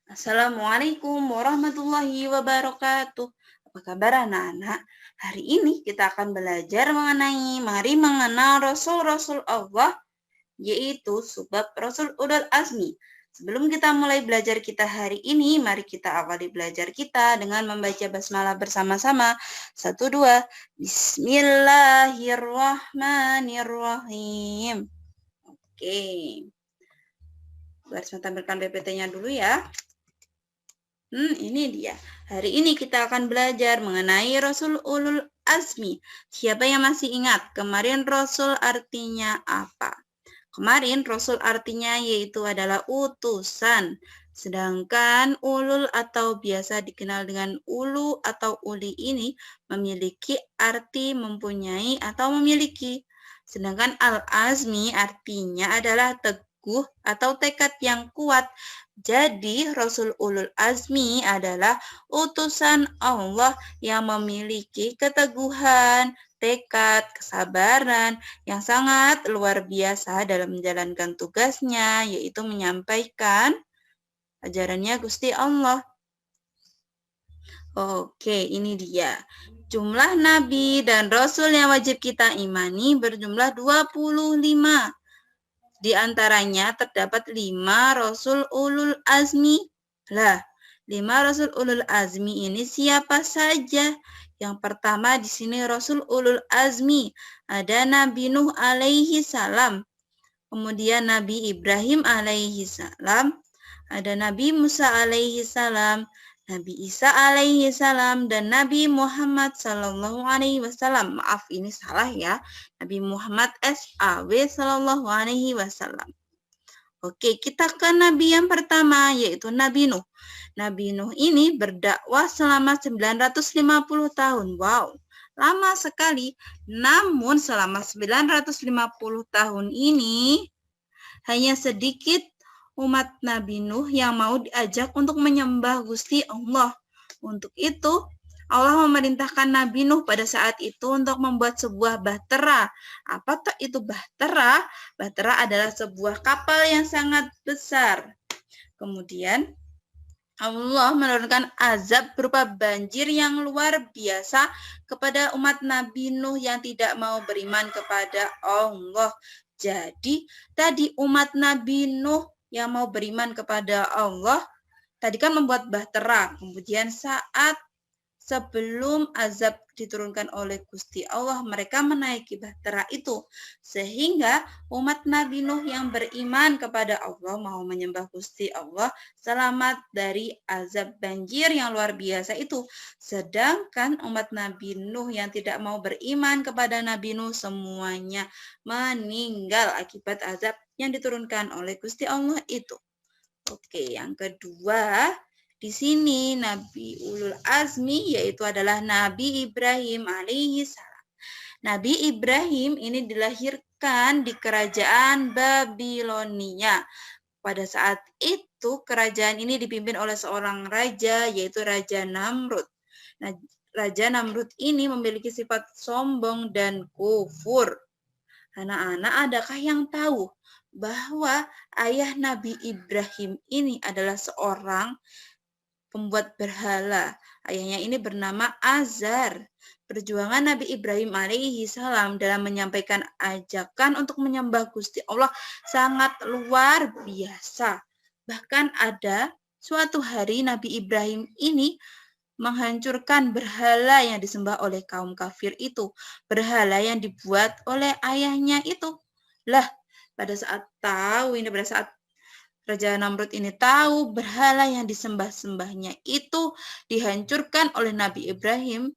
Assalamualaikum warahmatullahi wabarakatuh. Apa kabar anak-anak? Hari ini kita akan belajar mengenai mari mengenal Rasul-Rasul Allah, yaitu sebab Rasul Ulul Azmi. Sebelum kita mulai belajar kita hari ini, mari kita awali belajar kita dengan membaca basmalah bersama-sama. 1, 2. Bismillahirrahmanirrahim. Oke. Baris tampilkan PPT-nya dulu ya. Ini dia. Hari ini kita akan belajar mengenai Rasul Ulul Azmi. Siapa yang masih ingat kemarin Rasul artinya apa? Kemarin Rasul artinya yaitu adalah utusan. Sedangkan ulul atau biasa dikenal dengan ulu atau uli ini memiliki arti mempunyai atau memiliki. Sedangkan al-azmi artinya adalah teguh atau tekad yang kuat. Jadi Rasul Ulul Azmi adalah utusan Allah yang memiliki keteguhan, tekad, kesabaran yang sangat luar biasa dalam menjalankan tugasnya, yaitu menyampaikan ajarannya Gusti Allah. Oke, ini dia. Jumlah nabi dan rasul yang wajib kita imani berjumlah 25. Di antaranya terdapat 5 Rasul Ulul Azmi. Lah, 5 Rasul Ulul Azmi ini siapa saja? Yang pertama di sini Rasul Ulul Azmi. Ada Nabi Nuh alaihi salam. Kemudian Nabi Ibrahim alaihi salam. Ada Nabi Musa alaihi salam. Nabi Isa alaihi salam dan Nabi Muhammad sallallahu alaihi wasallam. Maaf, ini salah ya. Nabi Muhammad SAW sallallahu alaihi wasallam. Oke, kita ke Nabi yang pertama, yaitu Nabi Nuh. Nabi Nuh ini berdakwah selama 950 tahun. Wow, lama sekali. Namun selama 950 tahun ini, hanya sedikit umat Nabi Nuh yang mau diajak untuk menyembah Gusti Allah. Untuk itu, Allah memerintahkan Nabi Nuh pada saat itu untuk membuat sebuah bahtera. Apakah itu bahtera? Bahtera adalah sebuah kapal yang sangat besar. Kemudian Allah menurunkan azab berupa banjir yang luar biasa kepada umat Nabi Nuh yang tidak mau beriman kepada Allah. Jadi, tadi umat Nabi Nuh yang mau beriman kepada Allah, tadi kan membuat bahtera. Kemudian saat sebelum azab diturunkan oleh Gusti Allah, mereka menaiki bahtera itu. Sehingga umat Nabi Nuh yang beriman kepada Allah, mau menyembah Gusti Allah, selamat dari azab banjir yang luar biasa itu. Sedangkan umat Nabi Nuh yang tidak mau beriman kepada Nabi Nuh, semuanya meninggal akibat azab yang diturunkan oleh Gusti Allah itu. Oke, yang kedua, di sini Nabi Ulul Azmi yaitu adalah Nabi Ibrahim alaihi salam. Nabi Ibrahim ini dilahirkan di kerajaan Babilonia. Pada saat itu kerajaan ini dipimpin oleh seorang raja yaitu Raja Namrud. Nah, Raja Namrud ini memiliki sifat sombong dan kufur. Anak-anak, adakah yang tahu bahwa ayah Nabi Ibrahim ini adalah seorang pembuat berhala? Ayahnya ini bernama Azar. Perjuangan Nabi Ibrahim alaihi salam dalam menyampaikan ajakan untuk menyembah Gusti Allah sangat luar biasa. Bahkan ada suatu hari Nabi Ibrahim ini menghancurkan berhala yang disembah oleh kaum kafir itu, berhala yang dibuat oleh ayahnya itu. Lah, pada saat Raja Namrud ini tahu berhala yang disembah-sembahnya itu dihancurkan oleh Nabi Ibrahim,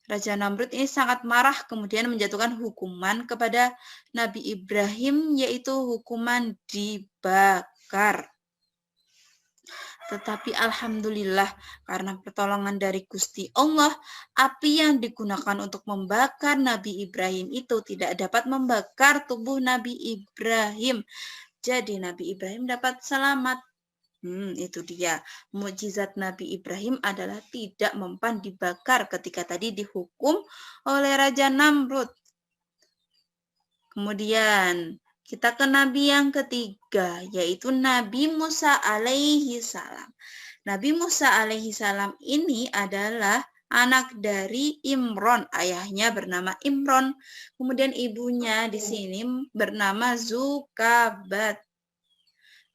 Raja Namrud ini sangat marah, kemudian menjatuhkan hukuman kepada Nabi Ibrahim, yaitu hukuman dibakar. Tetapi alhamdulillah, karena pertolongan dari Gusti Allah, api yang digunakan untuk membakar Nabi Ibrahim itu tidak dapat membakar tubuh Nabi Ibrahim. Jadi Nabi Ibrahim dapat selamat. Itu dia. Mukjizat Nabi Ibrahim adalah tidak mempan dibakar ketika tadi dihukum oleh Raja Namrud. Kemudian Kita ke nabi yang ketiga, yaitu Nabi Musa alaihi salam. Nabi Musa alaihi salam ini adalah anak dari Imron, ayahnya bernama Imron. Kemudian ibunya di sini bernama Zukabat.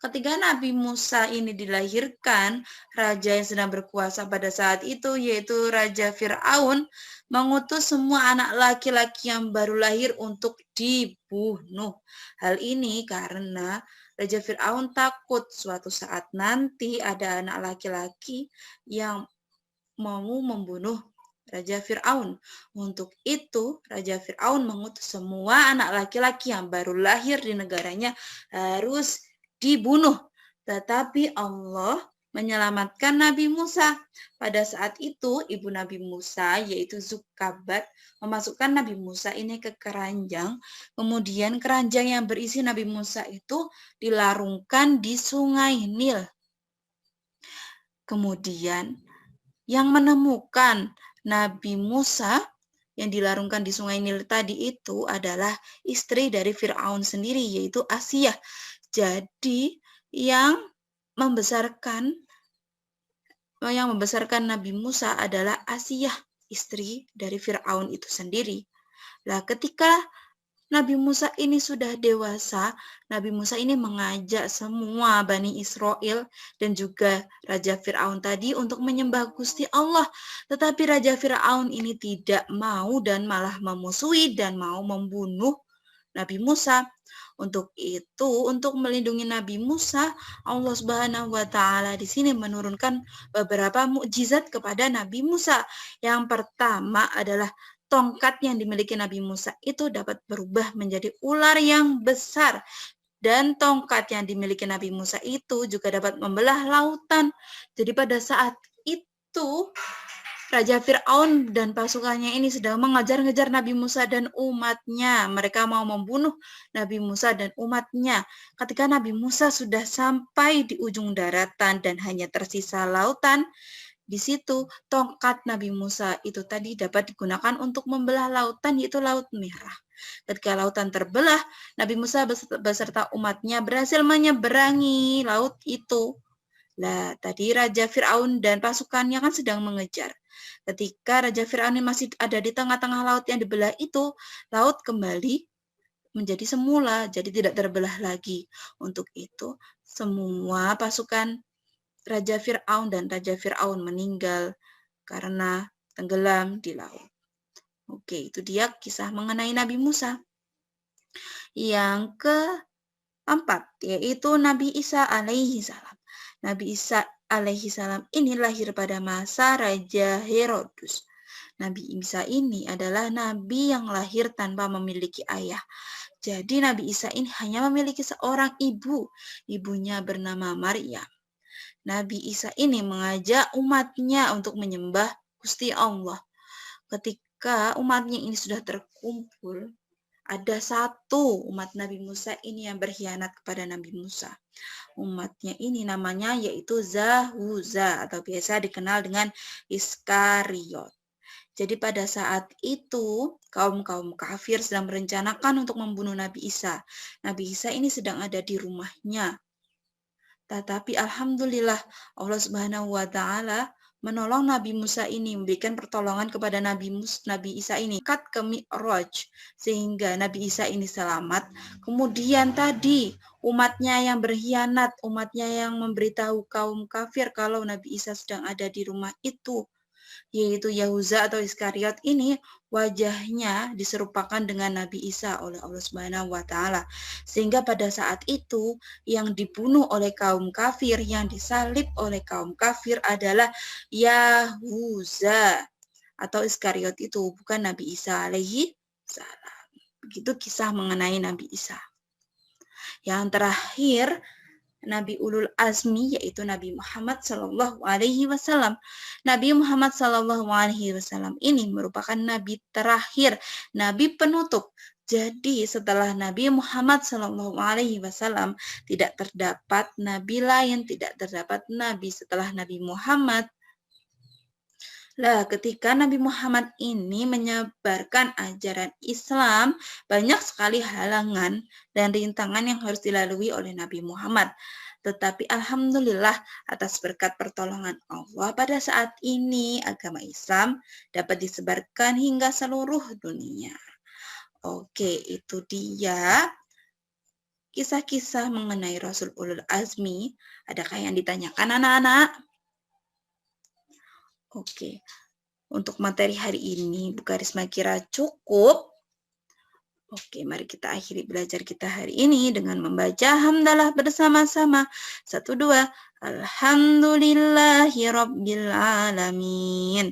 Ketika Nabi Musa ini dilahirkan, raja yang sedang berkuasa pada saat itu, yaitu Raja Fir'aun, mengutus semua anak laki-laki yang baru lahir untuk dibunuh. Hal ini karena Raja Fir'aun takut suatu saat nanti ada anak laki-laki yang mau membunuh Raja Fir'aun. Untuk itu, Raja Fir'aun mengutus semua anak laki-laki yang baru lahir di negaranya harus dibunuh. Tetapi Allah menyelamatkan Nabi Musa. Pada saat itu, ibu Nabi Musa, yaitu Zukabat, memasukkan Nabi Musa ini ke keranjang. Kemudian keranjang yang berisi Nabi Musa itu dilarungkan di Sungai Nil. Kemudian, yang menemukan Nabi Musa yang dilarungkan di Sungai Nil tadi itu adalah istri dari Fir'aun sendiri, yaitu Asiyah. Jadi yang membesarkan Nabi Musa adalah Asiyah, istri dari Fir'aun itu sendiri. Nah, ketika Nabi Musa ini sudah dewasa, Nabi Musa ini mengajak semua Bani Israel dan juga Raja Fir'aun tadi untuk menyembah Gusti Allah. Tetapi Raja Fir'aun ini tidak mau dan malah memusuhi dan mau membunuh Nabi Musa. Untuk itu, untuk melindungi Nabi Musa, Allah Subhanahu wa taala di sini menurunkan beberapa mukjizat kepada Nabi Musa. Yang pertama adalah tongkat yang dimiliki Nabi Musa itu dapat berubah menjadi ular yang besar. Dan tongkat yang dimiliki Nabi Musa itu juga dapat membelah lautan. Jadi pada saat itu Raja Fir'aun dan pasukannya ini sedang mengejar-ngejar Nabi Musa dan umatnya. Mereka mau membunuh Nabi Musa dan umatnya. Ketika Nabi Musa sudah sampai di ujung daratan dan hanya tersisa lautan, di situ tongkat Nabi Musa itu tadi dapat digunakan untuk membelah lautan, yaitu Laut Merah. Ketika lautan terbelah, Nabi Musa beserta umatnya berhasil menyeberangi laut itu. Nah, tadi Raja Fir'aun dan pasukannya kan sedang mengejar. Ketika Raja Fir'aun masih ada di tengah-tengah laut yang dibelah itu, laut kembali menjadi semula, jadi tidak terbelah lagi. Untuk itu, semua pasukan Raja Fir'aun dan Raja Fir'aun meninggal karena tenggelam di laut. Oke, itu dia kisah mengenai Nabi Musa. Yang keempat, yaitu Nabi Isa alaihi salam. Nabi Isa alaihi salam ini lahir pada masa Raja Herodus. Nabi Isa ini adalah nabi yang lahir tanpa memiliki ayah. Jadi Nabi Isa ini hanya memiliki seorang ibu. Ibunya bernama Maryam. Nabi Isa ini mengajak umatnya untuk menyembah Gusti Allah. Ketika umatnya ini sudah terkumpul, ada satu umat Nabi Musa ini yang berkhianat kepada Nabi Musa. Umatnya ini namanya yaitu Zahuza atau biasa dikenal dengan Iskariot. Jadi pada saat itu kaum-kaum kafir sedang merencanakan untuk membunuh Nabi Isa. Nabi Isa ini sedang ada di rumahnya. Tetapi alhamdulillah Allah Subhanahu wa taala menolong Nabi Musa ini, memberikan pertolongan kepada Nabi Isa ini ke Mi'raj sehingga Nabi Isa ini selamat. Kemudian tadi umatnya yang berkhianat, umatnya yang memberitahu kaum kafir kalau Nabi Isa sedang ada di rumah itu, yaitu Yahuza atau Iskariot ini, wajahnya diserupakan dengan Nabi Isa oleh Allah Subhanahu wa taala. Sehingga pada saat itu yang dibunuh oleh kaum kafir, yang disalib oleh kaum kafir adalah Yahuza atau Iskariot itu, bukan Nabi Isa alaihi salam. Begitu kisah mengenai Nabi Isa. Yang terakhir, Nabi Ulul Azmi yaitu Nabi Muhammad Sallallahu Alaihi Wasallam. Nabi Muhammad Sallallahu Alaihi Wasallam ini merupakan Nabi terakhir, Nabi penutup. Jadi setelah Nabi Muhammad Sallallahu Alaihi Wasallam tidak terdapat Nabi lain, tidak terdapat Nabi setelah Nabi Muhammad. Lah, ketika Nabi Muhammad ini menyebarkan ajaran Islam, banyak sekali halangan dan rintangan yang harus dilalui oleh Nabi Muhammad. Tetapi alhamdulillah atas berkat pertolongan Allah pada saat ini agama Islam dapat disebarkan hingga seluruh dunia. Oke, itu dia kisah-kisah mengenai Rasul Ulul Azmi. Adakah yang ditanyakan anak-anak? Oke, untuk materi hari ini Bu Karisma kira cukup. Oke, mari kita akhiri belajar kita hari ini dengan membaca hamdalah bersama-sama. 1, 2. Alhamdulillahirrabbilalamin.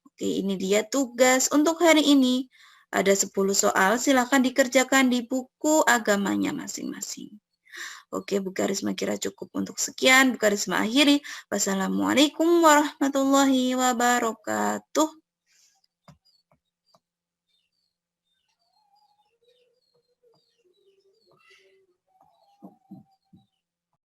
Oke, ini dia tugas untuk hari ini. Ada 10 soal, silakan dikerjakan di buku agamanya masing-masing. Oke, Bu Karisma kira cukup untuk sekian. Bu Karisma akhiri. Wassalamualaikum warahmatullahi wabarakatuh.